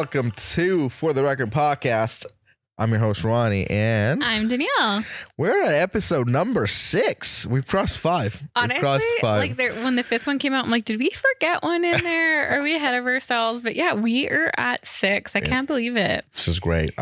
welcome to For the Record podcast. I'm your host, Rhoni, and I'm Danielle. We're at episode number 6. We've crossed 5. Honestly, like when the 5th one came out, I'm like, did we forget one in there? Are we ahead of ourselves? But yeah, we are at 6. I can't believe it. This is great.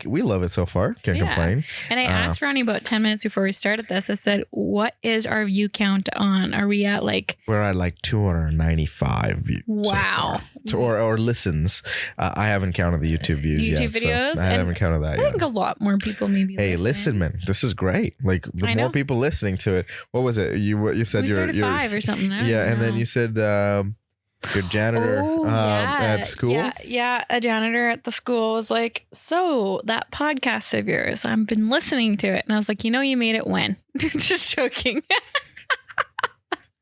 We love it so far. Can't complain. And I asked Rhoni about 10 minutes before we started this. I said, what is our view count on? Are we at like... We're at like 295 views. Wow. Or listens. I haven't counted the YouTube views yet. YouTube videos? So I haven't counted that yet. I think a lot more people maybe listen, man. This is great. Like the more people listening to it. What was it? You said we started 5 or something. And then you said your janitor at school. Yeah. A janitor at the school was like, so that podcast of yours, I've been listening to it. And I was like, you made it when? Just joking.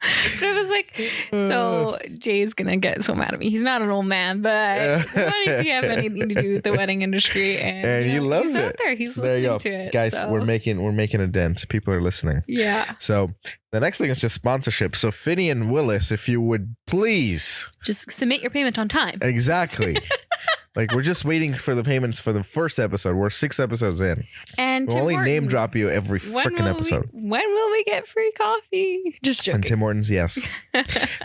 But it was like, so Jay's going to get so mad at me. He's not an old man, but what does he have anything to do with the wedding industry? And he loves it. Out there. He's listening to it. Guys, we're making a dent. People are listening. Yeah. So the next thing is just sponsorship. So Finney and Willis, if you would please. Just submit your payment on time. Exactly. Like, we're just waiting for the payments for the first episip. We're 6 episodes in. And we'll only name drop you every freaking episode. When will we get free coffee? Just joking. And Tim Hortons, yes.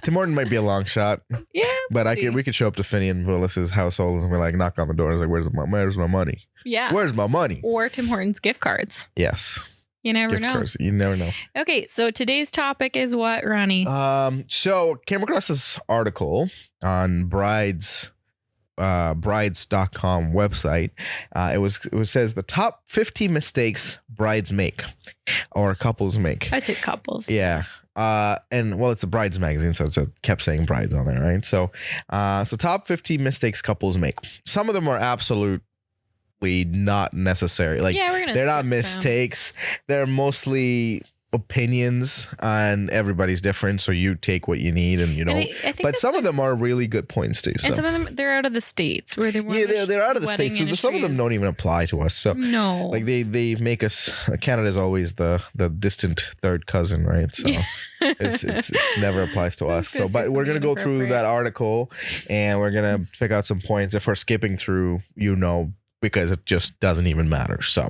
Tim Hortons might be a long shot. Yeah. But we could show up to Finney and Willis's household and we're like, knock on the door. It's like, where's my money? Yeah. Where's my money? Or Tim Hortons gift cards. Yes. You never know. Cards. You never know. Okay, so today's topic is what, Rhoni? So came across this article on brides.com website. It says the top 50 mistakes brides make or couples make. I'd say couples. Yeah. And it's a brides magazine, so it kept saying brides on there, right? So top 50 mistakes couples make. Some of them are absolutely not necessary. Like, they're not mistakes. They're mostly opinions, and everybody's different, so you take what you need and you know. But some of them are really good points too. So. And some of them, they're out of the states where they're they're out of the states. So some of them don't even apply to us. So no, like they make us. Canada's always the distant third cousin, right? So it's never applies to us. So, but we're gonna go through that article and we're gonna pick out some points if we're skipping through, because it just doesn't even matter. So.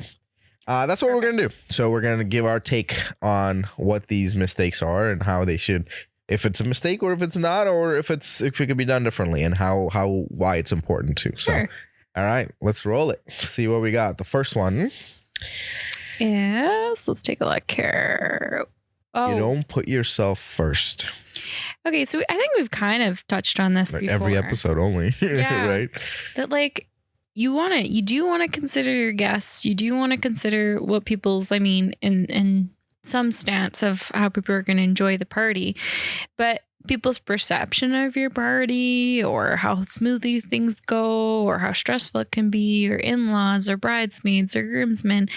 That's what we're going to do. So we're going to give our take on what these mistakes are and how they should, if it's a mistake or if it's not, or if it could be done differently and why it's important too. So, sure. All right, let's roll it. See what we got. The first one. Yes. Let's take a look here. Oh. You don't put yourself first. Okay. So I think we've kind of touched on this before. Every episode only. Yeah. Right. That you do want to consider your guests. You do want to consider what people's, in some stance of how people are going to enjoy the party, but people's perception of your party or how smoothly things go or how stressful it can be, or in-laws or bridesmaids or groomsmen.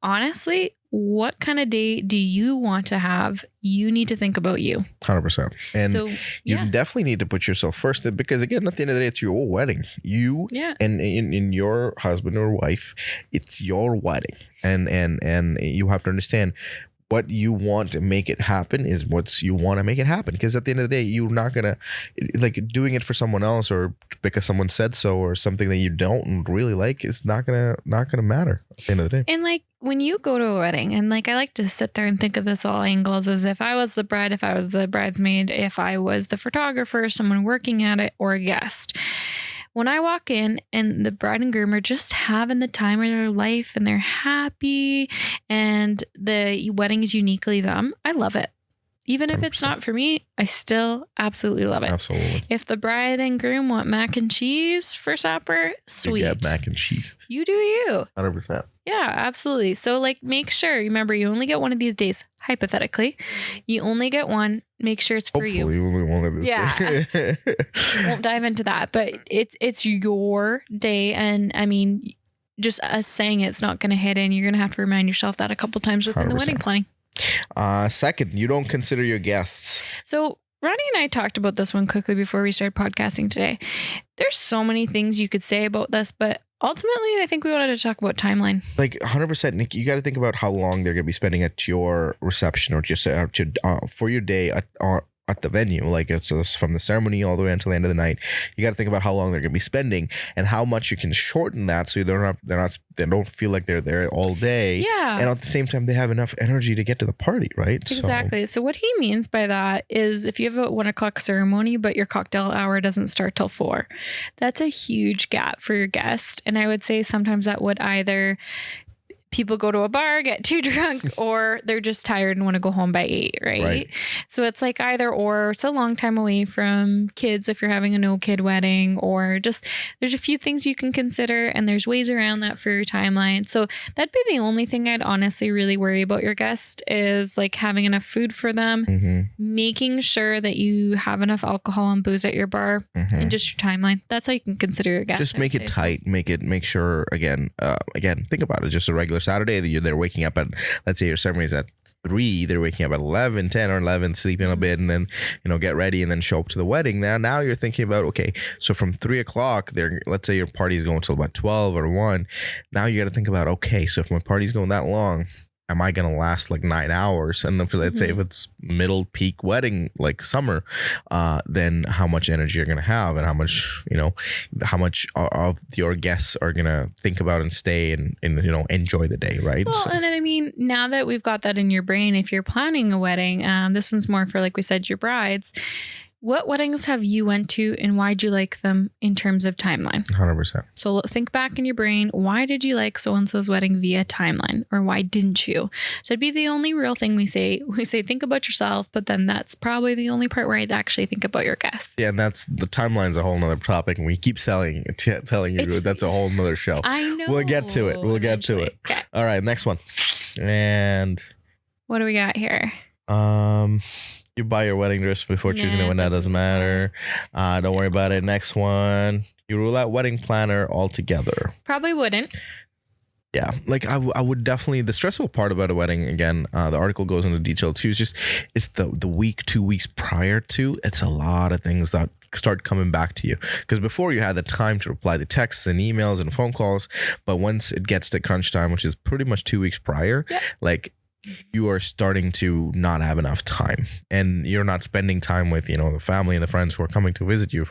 Honestly, what kind of day do you want to have? You need to think about you. 100%. And you definitely need to put yourself first, because again, at the end of the day, it's your wedding. You and in your husband or wife, it's your wedding. And you have to understand what you want to make it happen is what you want to make it happen. Because at the end of the day, you're not going to doing it for someone else or because someone said so or something that you don't really like is not going to matter at the end of the day. And when you go to a wedding, and I like to sit there and think of this all angles as if I was the bride, if I was the bridesmaid, if I was the photographer, someone working at it, or a guest. When I walk in and the bride and groom are just having the time of their life and they're happy and the wedding is uniquely them, I love it. Even if 100%. It's not for me, I still absolutely love it. Absolutely. If the bride and groom want mac and cheese for supper, sweet. You get mac and cheese. You do you. 100%. Yeah, absolutely. So make sure, remember, you only get one of these days. Hypothetically, you only get one. Make sure it's for you. Hopefully, only one of this day. Won't dive into that, but it's your day, and just us saying it's not going to hit in. You're going to have to remind yourself that a couple times within 100%. The wedding planning. Second, you don't consider your guests. So Rhoni and I talked about this one quickly before we started podcasting today. There's so many things you could say about this, but ultimately, I think we wanted to talk about timeline. 100%, Nick, you got to think about how long they're going to be spending at your reception or just for your day at the venue. Like it's just from the ceremony all the way until the end of the night. You got to think about how long they're going to be spending and how much you can shorten that so they don't feel like they're there all day. Yeah. And at the same time, they have enough energy to get to the party, right? Exactly. So what he means by that is if you have a 1 o'clock ceremony, but your cocktail hour doesn't start till 4, that's a huge gap for your guest. And I would say sometimes that would either people go to a bar, get too drunk, or they're just tired and want to go home by 8, right? So it's like either or. It's a long time away from kids if you're having a no kid wedding, or just there's a few things you can consider, and there's ways around that for your timeline. So that'd be the only thing I'd honestly really worry about your guest is like having enough food for them, making sure that you have enough alcohol and booze at your bar, and just your timeline. That's how you can consider your guest. Just make it tight. Make sure again, think about it. Just a regular Saturday, they're waking up at, let's say your ceremony is at 3, they're waking up at 11, 10 or 11, sleeping a bit, and then, get ready and then show up to the wedding. Now you're thinking about, okay, so from 3 o'clock, let's say your party is going till about 12 or 1. Now you got to think about, okay, so if my party's going that long, am I going to last like 9 hours? And if, let's say if it's middle peak wedding, like summer, then how much energy you're going to have and how much of your guests are going to think about and stay and enjoy the day, right? Well, and then, I mean, now that we've got that in your brain, if you're planning a wedding, this one's more for, like we said, your brides. What weddings have you went to and why'd you like them in terms of timeline? 100%. So think back in your brain. Why did you like so-and-so's wedding via timeline, or why didn't you? So it'd be the only real thing we say. We say, think about yourself, but then that's probably the only part where I'd actually think about your guests. Yeah. And that's the timeline's a whole nother topic. And we keep telling you that's a whole nother show. I know. We'll get to it. Okay. All right. Next one. And what do we got here? You buy your wedding dress before choosing the one. That doesn't matter. Don't worry about it. Next one. You rule out wedding planner altogether. Probably wouldn't. Yeah. Like I would definitely, the stressful part about a wedding, again, the article goes into detail too. It's the week, 2 weeks prior to, it's a lot of things that start coming back to you. Because before you had the time to reply to texts and emails and phone calls. But once it gets to crunch time, which is pretty much 2 weeks prior, like you are starting to not have enough time, and you're not spending time with the family and the friends who are coming to visit you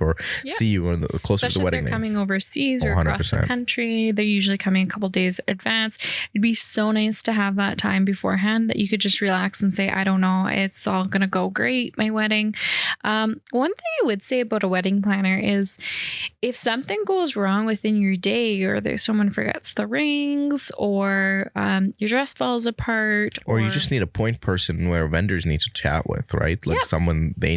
see you closer to the wedding. If they're coming overseas or across the country, they're usually coming a couple days in advance. It'd be so nice to have that time beforehand that you could just relax and say, I don't know, it's all gonna go great, my wedding. One thing I would say about a wedding planner is if something goes wrong within your day, or there's someone forgets the rings, or your dress falls apart, or you just need a point person where vendors need to chat with, right? Like something they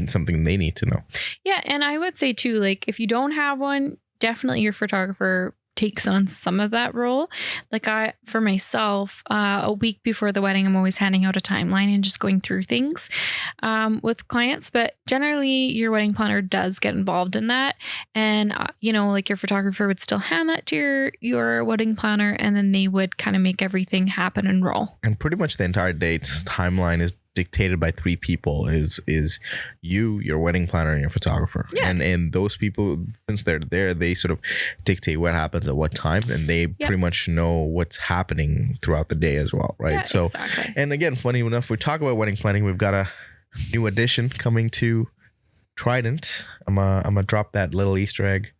need to know. Yeah. And I would say too, like if you don't have one, definitely your photographer takes on some of that role. Like for myself, a week before the wedding, I'm always handing out a timeline and just going through things with clients. But generally, your wedding planner does get involved in that. And, like your photographer would still hand that to your wedding planner, and then they would kind of make everything happen and roll. And pretty much the entire date's timeline is dictated by 3 people, is you, your wedding planner, and your photographer. And those people, since they're there, they sort of dictate what happens at what time, and they pretty much know what's happening throughout the day as well, right? Exactly. And again, funny enough, we talk about wedding planning, we've got a new addition coming to Trident. I'm gonna drop that little Easter egg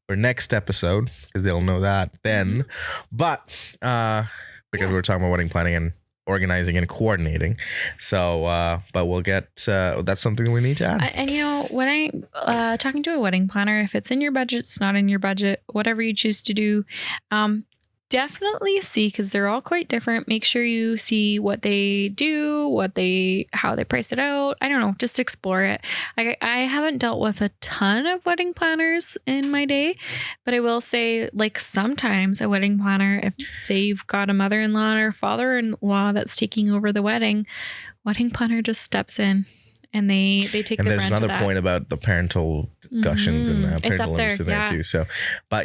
for next episode, because they'll know that then. But because we're talking about wedding planning and organizing and coordinating, so but we'll get that's something we need to add. And when I talking to a wedding planner, if it's in your budget, it's not in your budget, whatever you choose to do, definitely see, because they're all quite different. Make sure you see what they do, how they price it out. I don't know, just explore it. I haven't dealt with a ton of wedding planners in my day, but I will say, like, sometimes a wedding planner, if say you've got a mother-in-law or father-in-law that's taking over the wedding planner just steps in. And they take the brunt of that. And there's another point about the parental discussions and parental limits in there too. So, but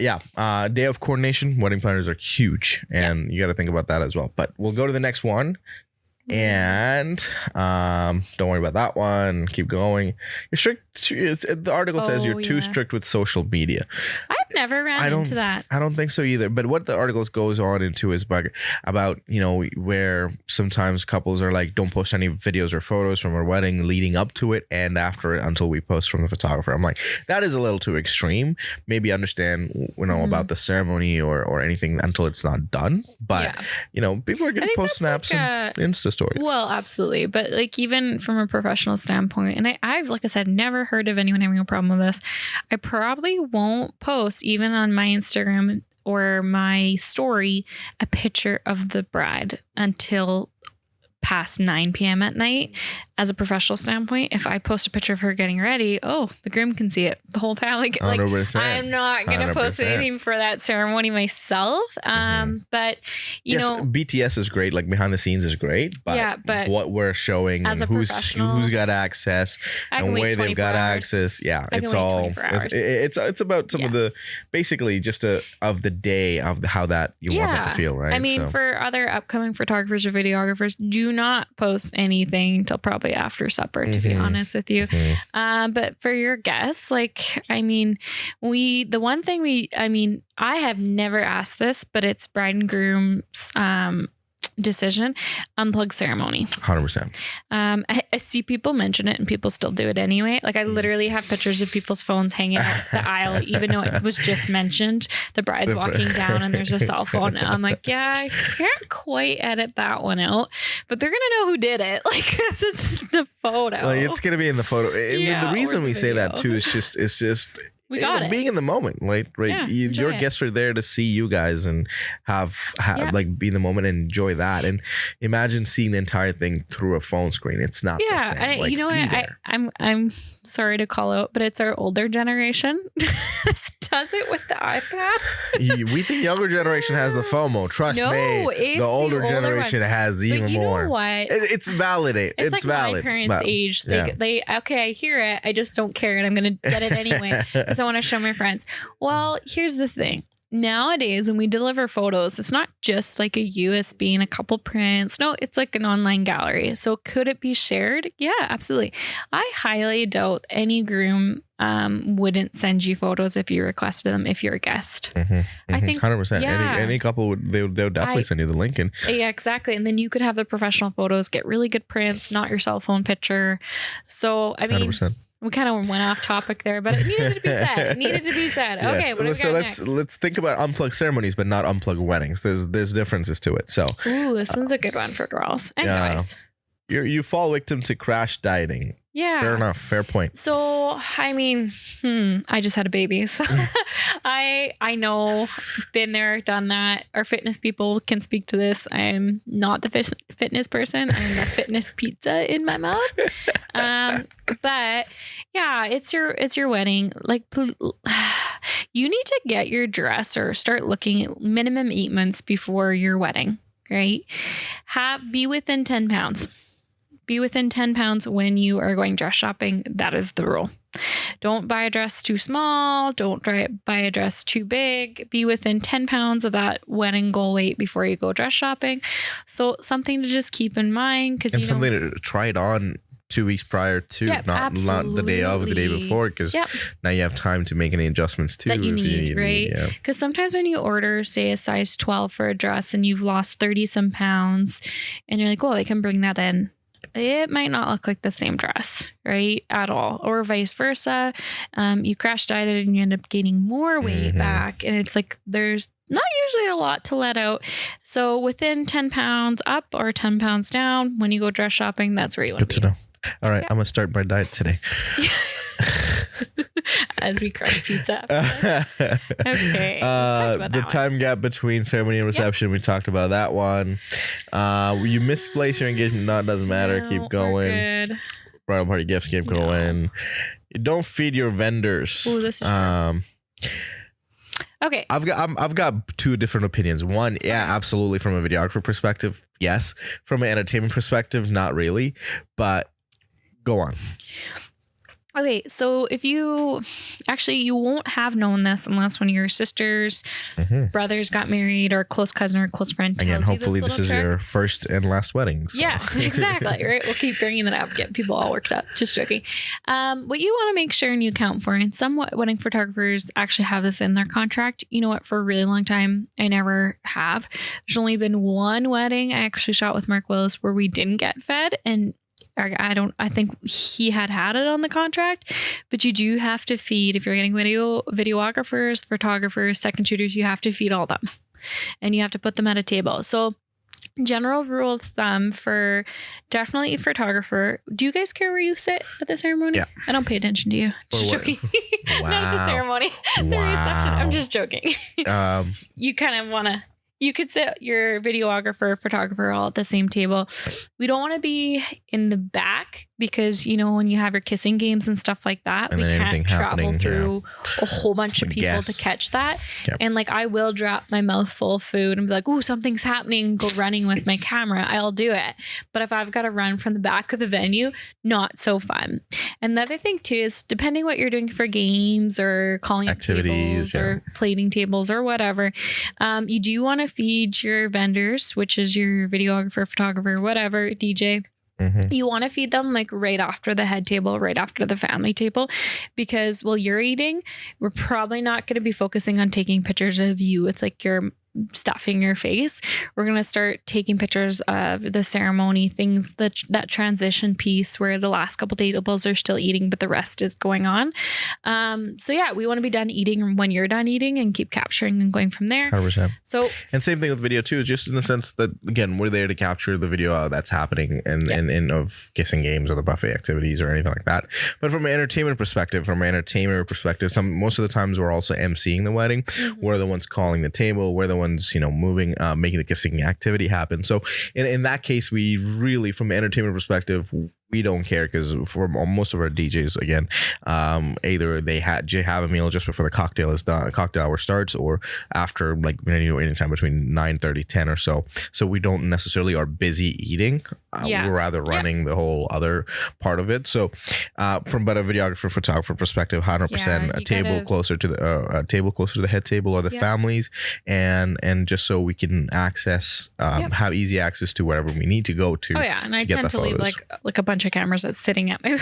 day of coordination, wedding planners are huge, and you got to think about that as well. But we'll go to the next one, and don't worry about that one. Keep going. Your strict the article says you're too strict with social media. I've never ran into that. I don't think so either. But what the article goes on into is about, you know, where sometimes couples are like, don't post any videos or photos from our wedding leading up to it and after it until we post from the photographer. I'm like, that is a little too extreme. Maybe understand, you know, about the ceremony or anything until it's not done. But, you know, people are going to post snaps and Insta stories. Well, absolutely. But like, even from a professional standpoint, and I've, like I said, never heard of anyone having a problem with this. I probably won't post even on my Instagram or my story a picture of the bride until past 9 p.m. at night. As a professional standpoint, if I post a picture of her getting ready, the groom can see it. The whole family. Like, I'm not going to post anything for that ceremony myself. But you know, BTS is great. Like behind the scenes is great. But what we're showing and who's got access and where they've got access. Yeah, it's all. It's about some of the basically just of the day of how that you want it to feel, right? I mean, for other upcoming photographers or videographers, do not post anything till probably after supper, to be honest with you. But for your guests, like, I mean, I have never asked this, but it's bride and groom's decision, unplug ceremony. 100%. I see people mention it and people still do it anyway. Like, I literally have pictures of people's phones hanging out the aisle, even though it was just mentioned. The bride's walking down and there's a cell phone. I'm like, yeah, I can't quite edit that one out, but they're gonna know who did it. Like, it's the photo. Like, it's gonna be in the photo. And the reason we say that too is just we got it. Being in the moment, right? Yeah, your guests are there to see you guys and have like be in the moment and enjoy that. And imagine seeing the entire thing through a phone screen. It's not the same. You know what? I'm sorry to call out, but it's our older generation does it with the iPad. We think younger generation has the FOMO. Trust me, the older generation has even more. Know what? It's valid. It's like valid. My parents' age. They okay, I hear it. I just don't care, and I'm gonna get it anyway because I want to show my friends. Well, here's the thing. Nowadays, when we deliver photos, it's not just like a USB and a couple prints. No, it's like an online gallery. So could it be shared? Yeah, absolutely. I highly doubt any groom wouldn't send you photos if you requested them if you're a guest. I think 100%. Any couple would they would definitely send you the link. And yeah, exactly. And then you could have the professional photos, get really good prints, not your cell phone picture. So I mean, 100%. We kind of went off topic there, but it needed to be said. Yes. Okay, what do we got next? Let's think about unplugged ceremonies, but not unplugged weddings. There's differences to it. So, this one's a good one for girls and guys. You fall victim to crash dieting. Yeah. Fair enough. Fair point. So, I mean, I just had a baby. So I know, been there, done that. Our fitness people can speak to this. I am not the fitness person. I'm the fitness pizza in my mouth. But yeah, it's your wedding. Like, you need to get your dress or start looking at minimum 8 months before your wedding, right? Be within 10 pounds. Be within 10 pounds when you are going dress shopping. That is the rule. Don't buy a dress too small. Don't buy a dress too big. Be within 10 pounds of that wedding goal weight before you go dress shopping. So something to just keep in mind. And something to try it on 2 weeks prior to, not the day of, the day before, because now you have time to make any adjustments too that you need, right? Because sometimes when you order, say, a size 12 for a dress and you've lost 30 some pounds and you're like, oh, they can bring that in. It might not look like the same dress, right? At all. Or vice versa. You crash dieted and you end up gaining more weight back. And it's like, there's not usually a lot to let out. So within 10 pounds up or 10 pounds down, when you go dress shopping, that's where you want to be. Good to know. All right. I'm going to start my diet today. As we crush pizza. Okay. The time gap between ceremony and reception, we talked about that one. You misplace your engagement, no, it doesn't matter. Keep going. Bridal party gifts, keep going. You don't feed your vendors. Ooh, this is true. Okay. I've got two different opinions. One, absolutely, from a videographer perspective, yes. From an entertainment perspective, not really. But go on. Okay, so if you won't have known this unless one of your sisters, brothers got married, or a close cousin or a close friend tells Again, hopefully you this is your first and last wedding. So. Yeah, exactly. Right. We'll keep bringing that up, get people all worked up. Just joking. What you want to make sure and you account for, and some wedding photographers actually have this in their contract. You know what? For a really long time, I never have. There's only been one wedding I actually shot with Mark Willis where we didn't get fed, and I think he had it on the contract, but you do have to feed, if you're getting videographers, photographers, second shooters, you have to feed all them and you have to put them at a table. So general rule of thumb for definitely a photographer. Do you guys care where you sit at the ceremony? Yeah. I don't pay attention to you. Just joking. Wow. Not the ceremony. The reception. I'm just joking. You kind of want to, you could sit your videographer, photographer all at the same table. We don't want to be in the back because, you know, when you have your kissing games and stuff like that, we can't travel through a whole bunch of people to catch that. Yep. And like, I will drop my mouth full of food and be like, ooh, something's happening, go running with my camera. I'll do it. But if I've got to run from the back of the venue, not so fun. And the other thing too is depending what you're doing for games or calling activities or plating tables or whatever, you do want to feed your vendors, which is your videographer, photographer, whatever, DJ. You want to feed them like right after the head table, right after the family table, because while you're eating, we're probably not going to be focusing on taking pictures of you with like your stuffing your face. We're going to start taking pictures of the ceremony, things that transition piece where the last couple tables are still eating, but the rest is going on. So yeah, we want to be done eating when you're done eating and keep capturing and going from there. 100%. So, and same thing with video too, just in the sense that, again, we're there to capture the video that's happening and of kissing games or the buffet activities or anything like that. But from an entertainment perspective, most of the times we're also emceeing the wedding. We're the ones calling the table. We're the ones, you know, moving, making the kissing activity happen. So in that case, we really, from an entertainment perspective, we don't care because for most of our DJs, again, either they have a meal just before the cocktail hour starts, or after, like, you know, anytime between 9:30, 10 or so. So we don't necessarily are busy eating. We're rather running the whole other part of it. So from a videographer, photographer perspective, 100% a table closer to the head table or the families, and just so we can access, have easy access to wherever we need to go to. Oh yeah, and I tend to leave like a bunch of cameras that's sitting at my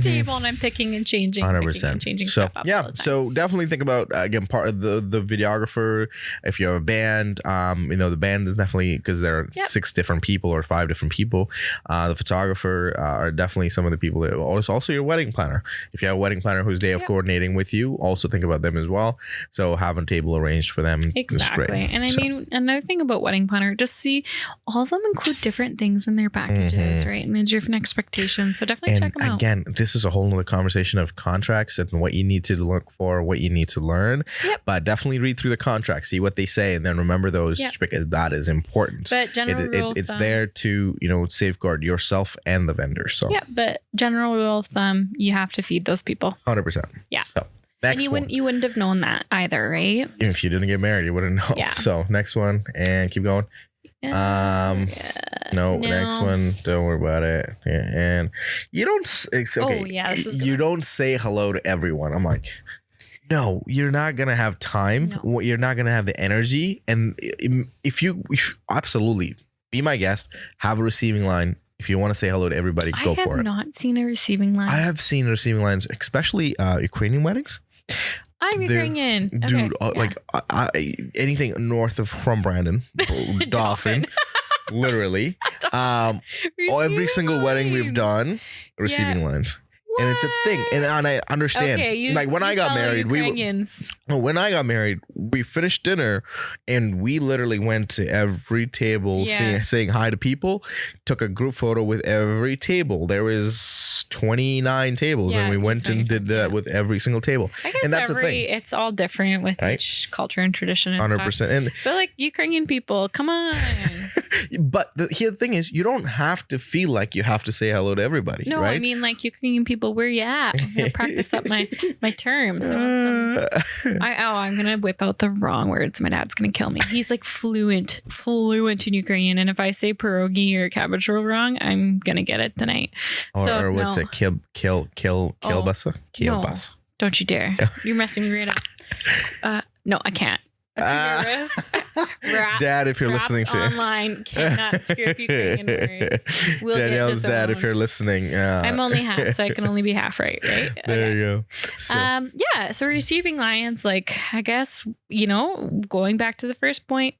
table, and I'm picking and changing 100%. So stuff up so definitely think about, again, part of the videographer. If you have a band, you know, the band is definitely, because there are 6 different people or 5 different people. The photographer are definitely some of the people that also your wedding planner. If you have a wedding planner who's day of coordinating with you, also think about them as well. So have a table arranged for them. Exactly. And I mean, another thing about wedding planner, just see all of them include different things in their packages, right? And there's different expectations. So definitely check them out. Again, this is a whole nother conversation of contracts and what you need to look for, what you need to learn. But definitely read through the contract, see what they say, and then remember those because that is important. But it's there to, you know, safeguard yourself and the vendor. So but general rule of thumb, you have to feed those people. 100%. Yeah. So, and you wouldn't have known that either, right? If you didn't get married, you wouldn't know. Yeah. So next one, and keep going. No, next one, don't worry about it. And you don't you don't say hello to everyone. I'm like, no, you're not gonna have time. No. You're not gonna have the energy. And if you absolutely be my guest, have a receiving line. If you want to say hello to everybody, go for it. I have not seen a receiving line. I have seen receiving lines, especially Ukrainian weddings. I'm Ukrainian, dude. Like anything north of from Brandon, Dauphin, literally. Every single wedding we've done, receiving lines. What? And it's a thing, and I understand. Okay, like when I got married, we finished dinner, and we literally went to every table, saying hi to people. Took a group photo with every table. There was 29 tables, and we went and did that with every single table. I guess and that's the thing. It's all different with each culture and tradition. And 100%. And but like Ukrainian people, come on. But the thing is, you don't have to feel like you have to say hello to everybody. No, right? I mean, like, Ukrainian people, where you at? I'm gonna practice up my terms. I'm gonna whip out the wrong words. My dad's gonna kill me. He's like fluent in Ukrainian, and if I say pierogi or cabbage roll wrong, I'm gonna get it tonight. Or what's it? Kielbasa? Kielbasa. No, don't you dare! You're messing me right up. No, I can't. Dad, if you're listening to online, cannot screw up Ukrainian words. Danielle's dad, if you're listening, I'm only half, so I can only be half right. There you go. So. So receiving lions, like, I guess, going back to the first point,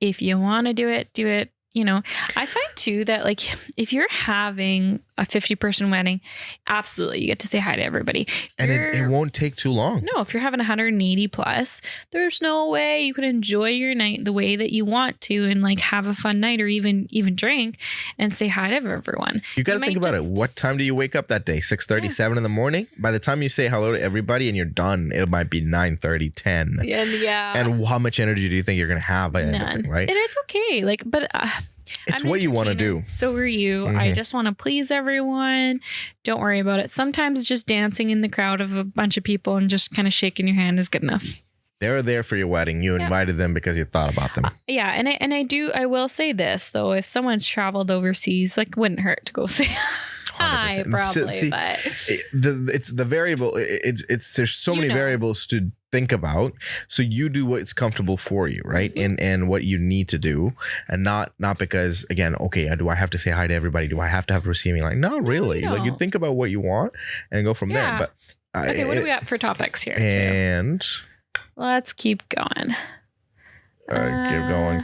if you want to do it, do it. I find too that, like, if you're having a 50-person wedding, absolutely, you get to say hi to everybody. And it won't take too long. No, if you're having 180 plus, there's no way you can enjoy your night the way that you want to and, like, have a fun night or even drink and say hi to everyone. You got to think about it. What time do you wake up that day? 6:30, 7 in the morning? By the time you say hello to everybody and you're done, it might be 9:30, 10. Yeah. And how much energy do you think you're going to have? None. Right? And it's okay. Like, but... it's what you want to do. So are you. Mm-hmm. I just want to please everyone. Don't worry about it. Sometimes just dancing in the crowd of a bunch of people and just kind of shaking your hand is good enough. They're there for your wedding. You invited them because you thought about them. I will say this though. If someone's traveled overseas, like, wouldn't hurt to go say hi, probably. But it's the variable. It's there's so many variables to think about. So you do what's comfortable for you, right? Mm-hmm. And what you need to do, and not because, again, okay, do I have to say hi to everybody? Do I have to have a receiving line? Not really. No. Like, you think about what you want and go from there. But okay, what do we got for topics here? And let's keep going.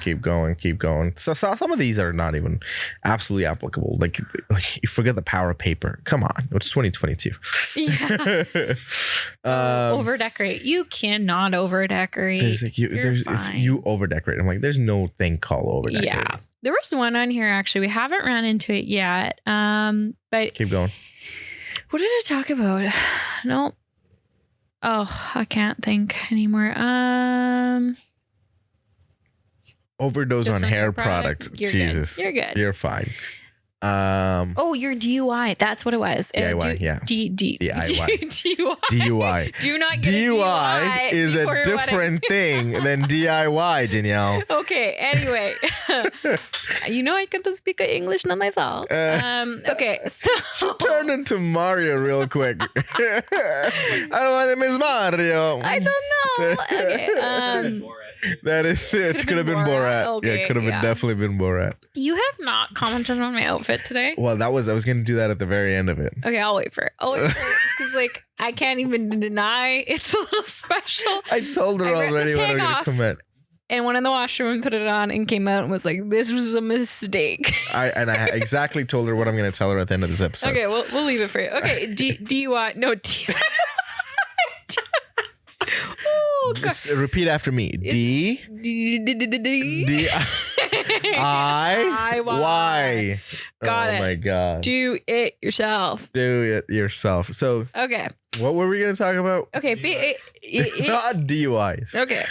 Keep going. So some of these are not even absolutely applicable. Like you forget the power of paper. Come on, it's 2022. Yeah. Over decorate. You cannot over decorate. You over decorate. I'm like, there's no thing called over decorate. Yeah, there was one on here actually. We haven't ran into it yet. But keep going. What did I talk about? No. Oh, I can't think anymore. Overdose on hair products. Jesus. Good. You're good. You're fine. Your DUI. That's what it was. DIY, yeah. DUI. Do not get DUI is a different thing than DIY, Danielle. Okay, anyway. I can speak English na my fault. Okay, so... She turned into Mario real quick. I don't want to miss Mario. I don't know. Okay, that is it. Could have been Borat. Okay, could have been definitely been Borat. You have not commented on my outfit today. Well, I was going to do that at the very end of it. Okay, I'll wait for it. Because, like, I can't even deny it's a little special. I told her already when I'm going to commit. And went in the washroom and put it on and came out and was like, this was a mistake. I exactly told her what I'm going to tell her at the end of this episode. Okay, we'll leave it for you. Okay, DUI. No, DUI. Repeat after me. D I Y. Got it. Oh my God. Do it yourself. Do it yourself. So okay. What were we gonna talk about? Okay, not DUIs. Okay.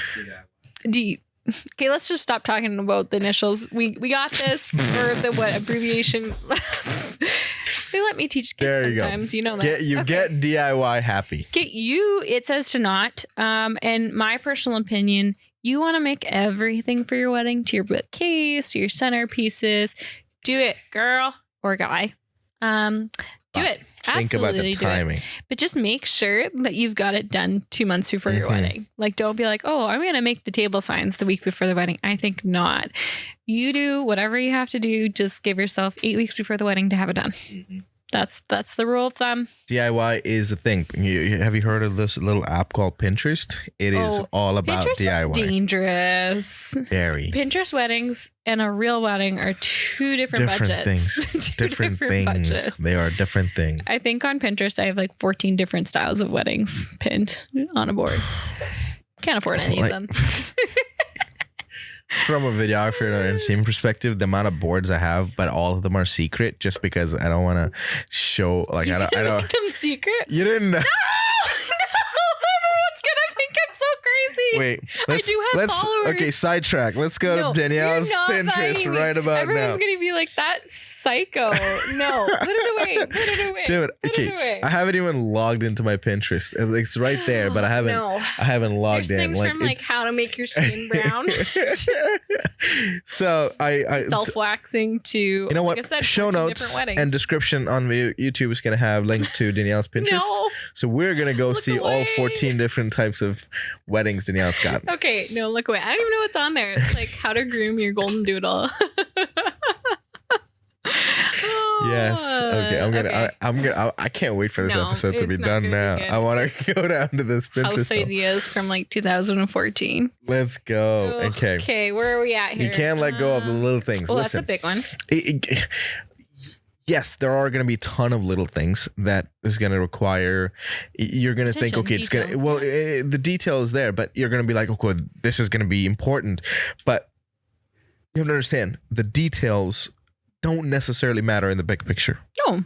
Okay, let's just stop talking about the initials. We got this for the abbreviation. They let me teach kids sometimes, you know that. Get DIY happy. It says to not. And my personal opinion, you want to make everything for your wedding, to your bookcase, to your centerpieces. Do it, girl or guy. Do it. Think about the timing. But just make sure that you've got it done 2 months before your wedding. Like, don't be like, oh, I'm going to make the table signs the week before the wedding. I think not. You do whatever you have to do. Just give yourself 8 weeks before the wedding to have it done. Mm-hmm. That's the rule of thumb. DIY is the thing. Have you heard of this little app called Pinterest? It is all about Pinterest DIY. Is dangerous. Very. Pinterest weddings and a real wedding are two different budgets. Things. different things. Budgets. They are different things. I think on Pinterest I have like 14 different styles of weddings pinned on a board. Can't afford any of them. From a videographer and an entertainment perspective, the amount of boards I have, but all of them are secret, just because I don't want to show. Like, I don't make them secret. You didn't know. No, everyone's gonna think I'm so crazy. Wait, I do have followers. Okay, sidetrack. Let's go to Danielle's Pinterest right about Everyone's now. gonna be like, that psycho. No, put it away. Put it away. Damn it. Put it away. I haven't even logged into my Pinterest. It's right there, but I haven't. No. I haven't logged There's in. things from like how to make your skin brown, so I self-waxing to, you know what? Like I said, show 14 notes different weddings. and description on YouTube is gonna have link to Danielle's Pinterest. No. So we're gonna go Look see away. all 14 different types of weddings Danielle's got. Okay, no, look away. I don't even know what's on there. It's like how to groom your golden doodle. Yes. Okay. I'm gonna. I can't wait for this episode to be done now. I want to go down to this Pinterest. House ideas from like 2014. Let's go. Okay. Okay, where are we at here? You can't let go of the little things. Well, Listen, that's a big one. Yes, there are going to be a ton of little things that is going to require. You're going to think, okay, it's going to. Well, the detail is there, but you're going to be like, okay, this is going to be important. But you have to understand the details don't necessarily matter in the big picture. No.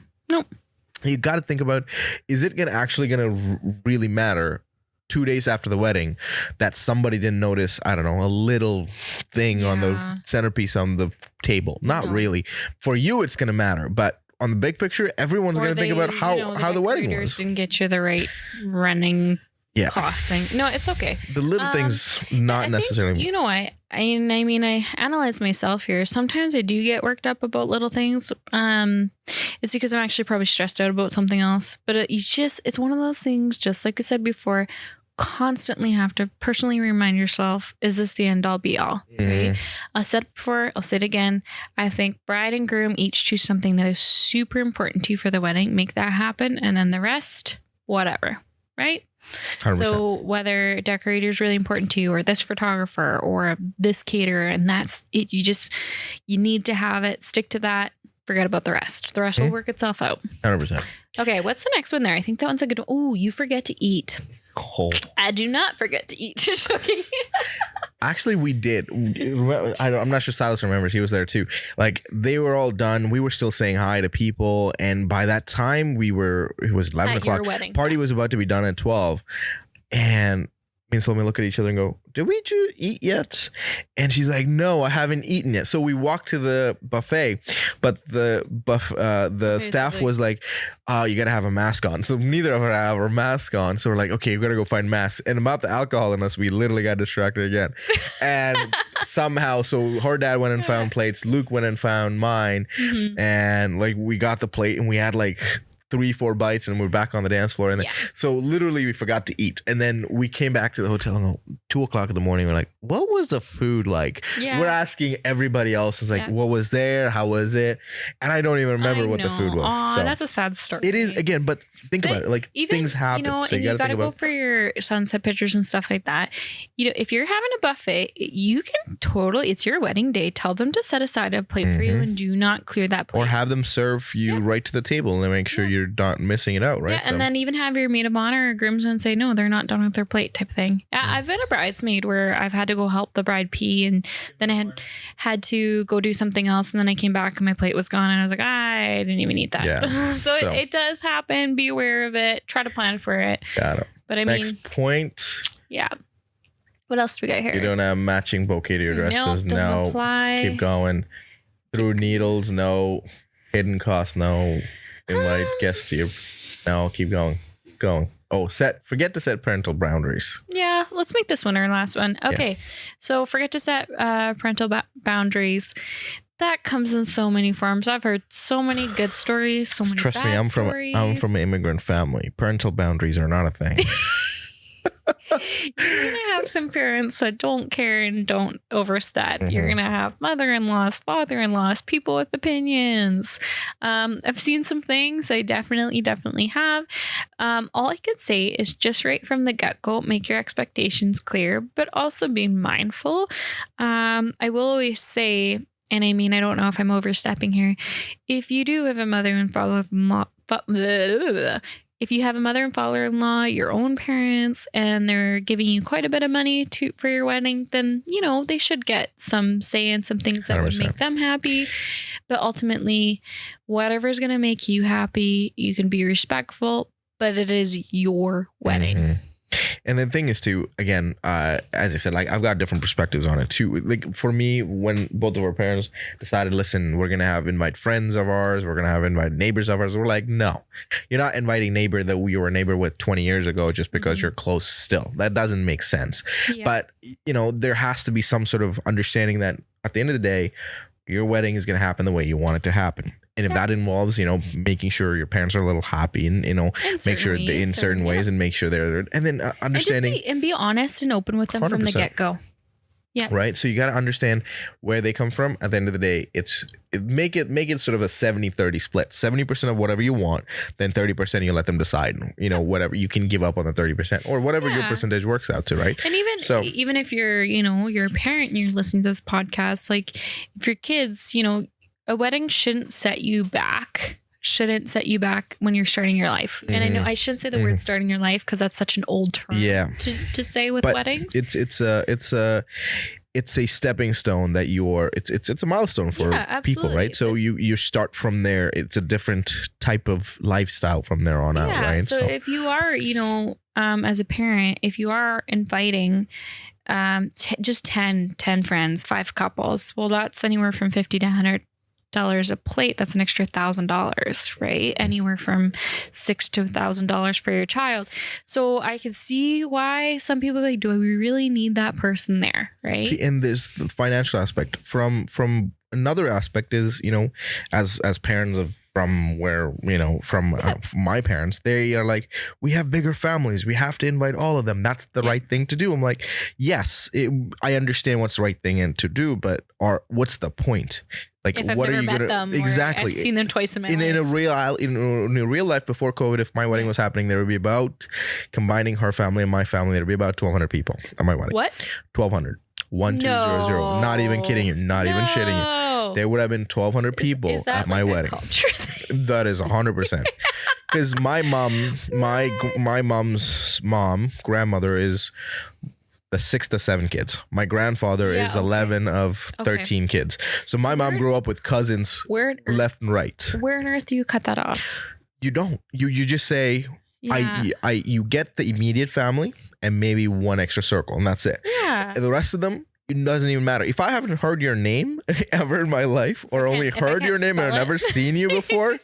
You got to think about, is it actually going to really matter 2 days after the wedding that somebody didn't notice, I don't know, a little thing on the centerpiece on the table? Not really. For you, it's going to matter. But on the big picture, everyone's going to think about how the wedding was. Didn't get you the right running cloth thing. No, it's okay. The little things, not necessarily. You know, I analyze myself here. Sometimes I do get worked up about little things. It's because I'm actually probably stressed out about something else. But it's one of those things, just like I said before, constantly have to personally remind yourself, is this the end all be all? Right? I said it before, I'll say it again. I think bride and groom each choose something that is super important to you for the wedding. Make that happen. And then the rest, whatever. Right? 100%. So whether a decorator is really important to you, or this photographer, or this caterer, and that's it, you need to have it, stick to that, forget about the rest. The rest will work itself out. 100%. Okay, what's the next one there? I think that one's a good one. Oh, you forget to eat. Oh. I do not forget to eat. Okay. Actually, we did. I'm not sure Silas remembers. He was there too. Like, they were all done. We were still saying hi to people. And by that time, it was 11 o'clock. Party was about to be done at 12. And me and Salome look at each other and go, did we eat yet? And she's like, no, I haven't eaten yet. So we walked to the buffet, but the staff was like, you got to have a mask on. So neither of us have our mask on. So we're like, okay, we got to go find masks. And about the alcohol in us, we literally got distracted again. And somehow, so her dad went and found plates. Luke went and found mine. And like, we got the plate and we had like 3-4 bites and we're back on the dance floor. And then, so literally we forgot to eat. And then we came back to the hotel and 2 o'clock in the morning. We're like, what was the food like? We're asking everybody else. It's like, what was there? How was it? And I don't even remember what the food was. Aw, so that's a sad story. it is, again, but think about it. Like, things happen. So you gotta go for your sunset pictures and stuff like that. You know, if you're having a buffet, you can it's your wedding day. Tell them to set aside a plate for you and do not clear that plate. Or have them serve you right to the table and make sure you're not missing it out, right? Yeah, and then even have your maid of honor or groomsmen say, no, they're not done with their plate type thing. I've been a bridesmaid where I've had to go help the bride pee, and then I had to go do something else, and then I came back and my plate was gone, and I was like, I didn't even eat that. Yeah. so it does happen. Be aware of it. Try to plan for it. Got it. But I mean, next point. Yeah. What else do we got here? You don't have matching bouquet to your dresses. No. Apply. Keep going. Through needles, no. Hidden cost, no. Invite guests to your. No, keep going. Oh, forget to set parental boundaries. Yeah, let's make this one our last one. Okay, so forget to set parental boundaries. That comes in so many forms. I've heard so many good stories, so many Trust bad me, stories. I'm from an immigrant family. Parental boundaries are not a thing. You're going to have some parents that don't care and don't overstep. You're going to have mother-in-laws, father-in-laws, people with opinions. I've seen some things. I definitely have. All I could say is just right from the get-go, make your expectations clear, but also be mindful. I will always say, and I mean, I don't know if I'm overstepping here. If you do have a mother and father-in-law, if you have a mother and father-in-law, your own parents, and they're giving you quite a bit of money for your wedding, then, you know, they should get some say in some things that 100%. Would make them happy. But ultimately, whatever's going to make you happy, you can be respectful, but it is your wedding. And the thing is too, again, as I said, like I've got different perspectives on it too. Like for me, when both of our parents decided, listen, we're gonna invite friends of ours, we're gonna invite neighbors of ours. We're like, no, you're not inviting neighbor that you were a neighbor with 20 years ago just because you're close still. That doesn't make sense. Yeah. But there has to be some sort of understanding that at the end of the day, your wedding is gonna happen the way you want it to happen. And if that involves, making sure your parents are a little happy and, make sure they in certain ways and make sure they're there. And then understanding. And be honest and open with them 100%. From the get-go. Yeah. Right. So you got to understand where they come from. At the end of the day, make it sort of a 70-30 split. 70% of whatever you want, then 30% you let them decide, whatever you can give up on the 30% or whatever your percentage works out to. Right. And even if you're, you're a parent and you're listening to this podcast, like if your kids, a wedding shouldn't set you back when you're starting your life. And I know I shouldn't say the word starting your life because that's such an old term to say with weddings. It's a stepping stone that it's a milestone for people, right? So you start from there. It's a different type of lifestyle from there on out, right? So if you are, as a parent, if you are inviting just 10 friends, 5 couples, well, that's anywhere from $50 to $100 a plate. That's an extra $1,000, right? Anywhere from $6,000 to $1,000 for your child. So I can see why some people are like, do we really need that person there, right? See, and there's the financial aspect. From another aspect is, as parents of from where, from my parents, they are like, we have bigger families. We have to invite all of them. That's the right thing to do. I'm like, yes, I understand what's the right thing to do, but what's the point? Like, if what I've are you going to exactly? I've seen them twice in my life. In a real life before COVID, if my wedding was happening, there would be about, combining her family and my family, there would be about 1,200 people at my wedding. What? 1,200. 1200. Not even kidding you. Not even shitting you. There would have been 1,200 people at my wedding. That is 100%. Because my mom's grandmother is the 6th of 7 kids. My grandfather is 11 of 13 kids. So my mom grew up with cousins left and right. Where on earth do you cut that off? You don't. You just say, you get the immediate family and maybe one extra circle, and that's it. Yeah. The rest of them, it doesn't even matter. If I haven't heard your name ever in my life, or only heard your name and never seen you before,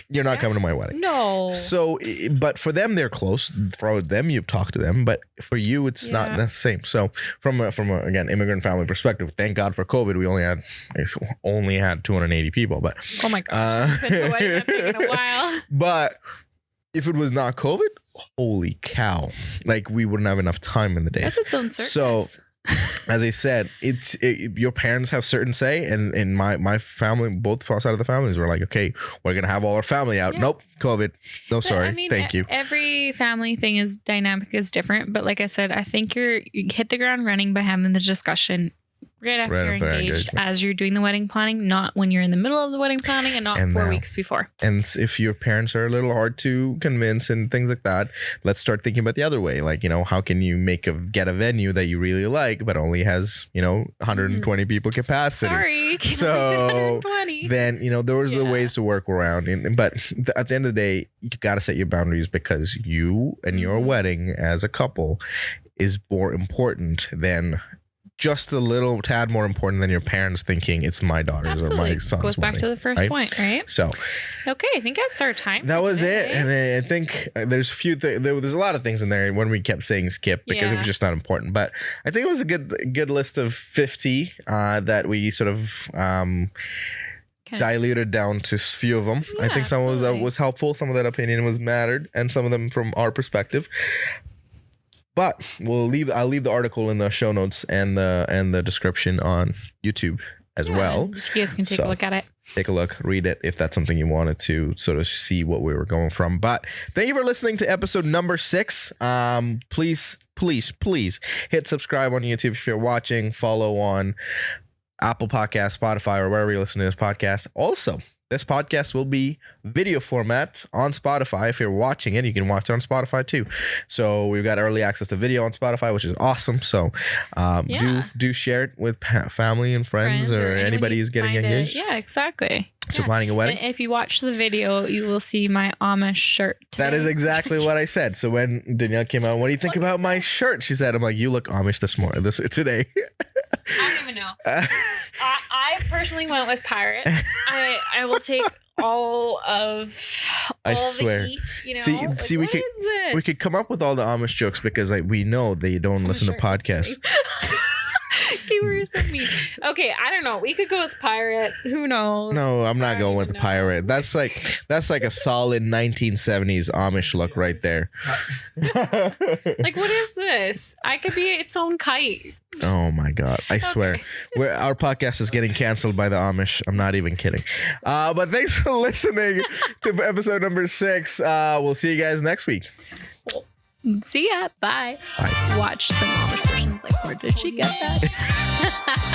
you're not coming to my wedding. No. So, but for them, they're close. For them, you've talked to them, but for you, it's not the same. So, from a again, immigrant family perspective, thank God for COVID, we only had 280 people. But oh my gosh, the wedding have taken a while. But if it was not COVID, holy cow! Like, we wouldn't have enough time in the day. That's its own circus. So, as I said, your parents have certain say, and in my family, both sides of the families were like, okay, we're gonna have all our family out. Nope, COVID. No, sorry, thank you. Every family thing is different, but like I said, I think you hit the ground running by having the discussion right after you're engaged, as you're doing the wedding planning, not when you're in the middle of the wedding planning and not 4 weeks before. And if your parents are a little hard to convince and things like that, let's start thinking about the other way. Like, how can you get a venue that you really like, but only has, 120 people capacity? Sorry. So then, there was the ways to work around. But at the end of the day, you got to set your boundaries, because you and your wedding as a couple is more important than just a little tad more important than your parents thinking it's my daughter's or my son's. Goes back to the first point, right? So, okay, I think that's our time. That was it, and I think there's a few things. There's a lot of things in there when we kept saying skip because it was just not important. But I think it was a good list of 50 that we sort of diluted down to a few of them. I think some of that was helpful. Some of that opinion was mattered, and some of them from our perspective. But I'll leave the article in the show notes and the description on YouTube as well. You guys can take a look at it. Take a look, read it if that's something you wanted to sort of see what we were going from. But thank you for listening to episode number 6. Please hit subscribe on YouTube if you're watching. Follow on Apple Podcast, Spotify, or wherever you're listening to this podcast. Also, this podcast will be video format on Spotify. If you're watching it, you can watch it on Spotify too. So we've got early access to video on Spotify, which is awesome. So do share it with family and friends or anybody who's getting engaged. Yeah, exactly. So planning a wedding? And if you watch the video, you will see my Amish shirt today. That is exactly what I said. So when Danielle came out, what do you think about my shirt? She said, I'm like, you look Amish today. I don't even know. I personally went with pirate. I will take all of swear. the heat, you know. See, we could come up with all the Amish jokes because we know that you don't listen to podcasts. You were so mean. Okay, I don't know. We could go with pirate. Who knows? No, I'm not going with pirate. That's like a solid 1970s Amish look right there. Like, what is this? I could be its own kite. Oh my God. I swear. Our podcast is getting canceled by the Amish. I'm not even kidding. But thanks for listening to episode number 6. We'll see you guys next week. See ya. Bye. Watch some Amish person's like, where did she get that?